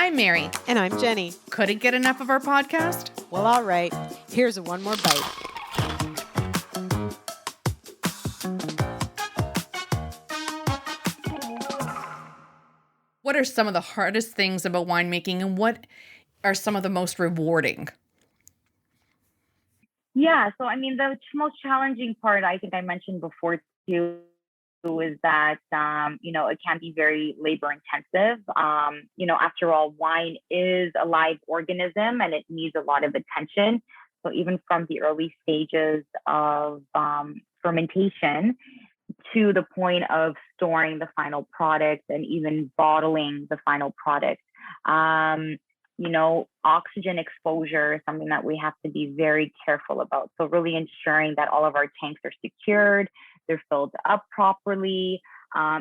I'm Mary. And I'm Jenny. Couldn't get enough of our podcast? Well, all right. Here's one more bite. What are some of the hardest things about winemaking, and what are some of the most rewarding? Yeah, so I mean, the most challenging part, I think I mentioned before too, is that it can be very labor intensive. After all, wine is a live organism and it needs a lot of attention. So even from the early stages of fermentation to the point of storing the final product and even bottling the final product. Oxygen exposure is something that we have to be very careful about. So really ensuring that all of our tanks are secured, they're filled up properly,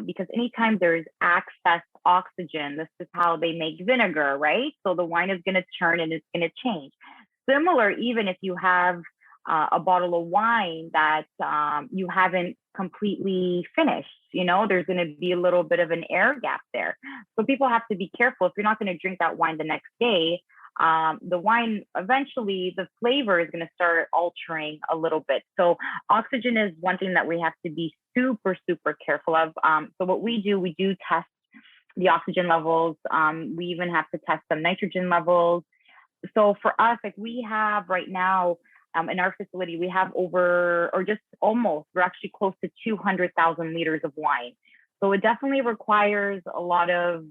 because anytime there's excess oxygen, this is how they make vinegar, right? So the wine is going to turn and it's going to change. Similar, even if you have a bottle of wine that you haven't completely finished, there's going to be a little bit of an air gap there. So people have to be careful. If you're not going to drink that wine the next day, the wine, eventually the flavor is going to start altering a little bit. So oxygen is one thing that we have to be super, super careful of. So what we do test the oxygen levels. We even have to test some nitrogen levels. So for us, like we have right now, in our facility, we have we're actually close to 200,000 liters of wine. So it definitely requires a lot of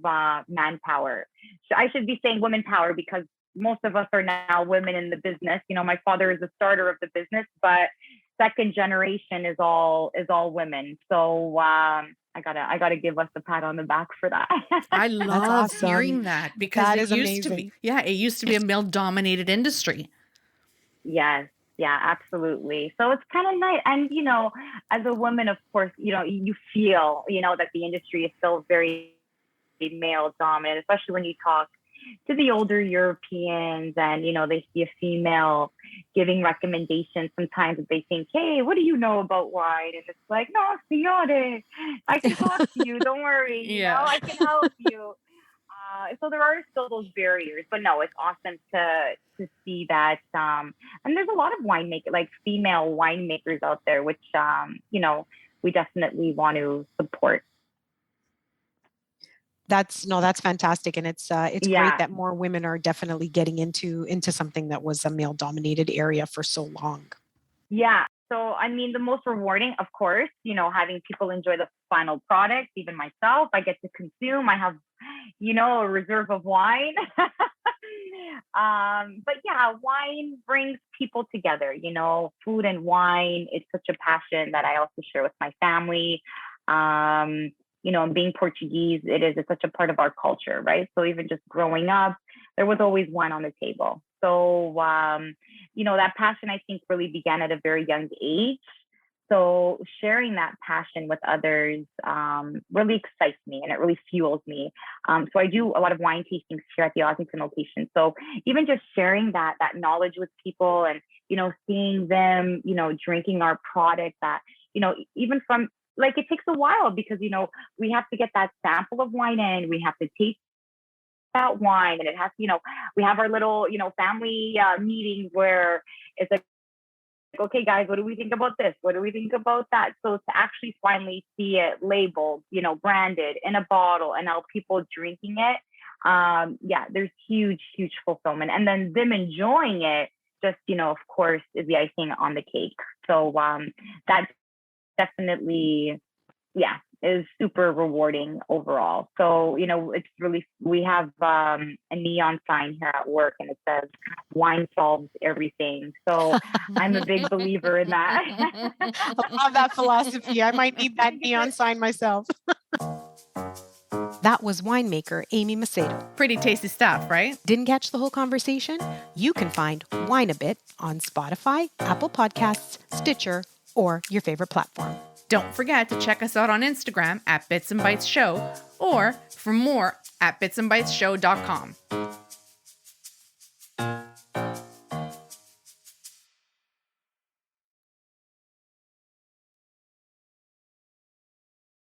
manpower. I should be saying women power because most of us are now women in the business. My father is the starter of the business, but second generation is all women. So I gotta give us a pat on the back for that. I love awesome. hearing that because That it is used to amazing. be, it used to be a male-dominated industry. Yes. Yeah, absolutely. So it's kind of nice. And, as a woman, of course, you feel, that the industry is still very male dominant, especially when you talk to the older Europeans and, they see a female giving recommendations. Sometimes they think, hey, what do you know about wine? And it's like, no, signore, I can talk to you. Don't worry. I can help you. So there are still those barriers, but no, it's awesome to see that. And there's a lot of female winemakers out there, which, we definitely want to support. That's fantastic. And it's great that more women are definitely getting into something that was a male dominated area for so long. Yeah. So, I mean, the most rewarding, of course, having people enjoy the final product, even myself, I get to consume, I have, a reserve of wine. But yeah, wine brings people together, food and wine. It's such a passion that I also share with my family. And being Portuguese, it's such a part of our culture, right? So even just growing up, there was always wine on the table. So, that passion, I think, really began at a very young age. So sharing that passion with others really excites me and it really fuels me. So I do a lot of wine tastings here at the Ossington location. So even just sharing that knowledge with people and, seeing them, drinking our product that, even from it takes a while because, we have to get that sample of wine in, we have to taste that wine and it has, we have our little, family meetings where it's like, okay, guys, what do we think about this? What do we think about that? So to actually finally see it labeled, branded in a bottle and now people drinking it, there's huge, huge fulfillment. And then them enjoying it just, of course, is the icing on the cake. So that definitely, is super rewarding overall. So, it's really, we have a neon sign here at work and it says, wine solves everything. So I'm a big believer in that. I love that philosophy. I might need that neon sign myself. That was winemaker Amy Macedo. Pretty tasty stuff, right? Didn't catch the whole conversation? You can find Wine a Bit on Spotify, Apple Podcasts, Stitcher, or your favorite platform. Don't forget to check us out on Instagram at Bits and Bites Show or for more at bitsandbitesshow.com.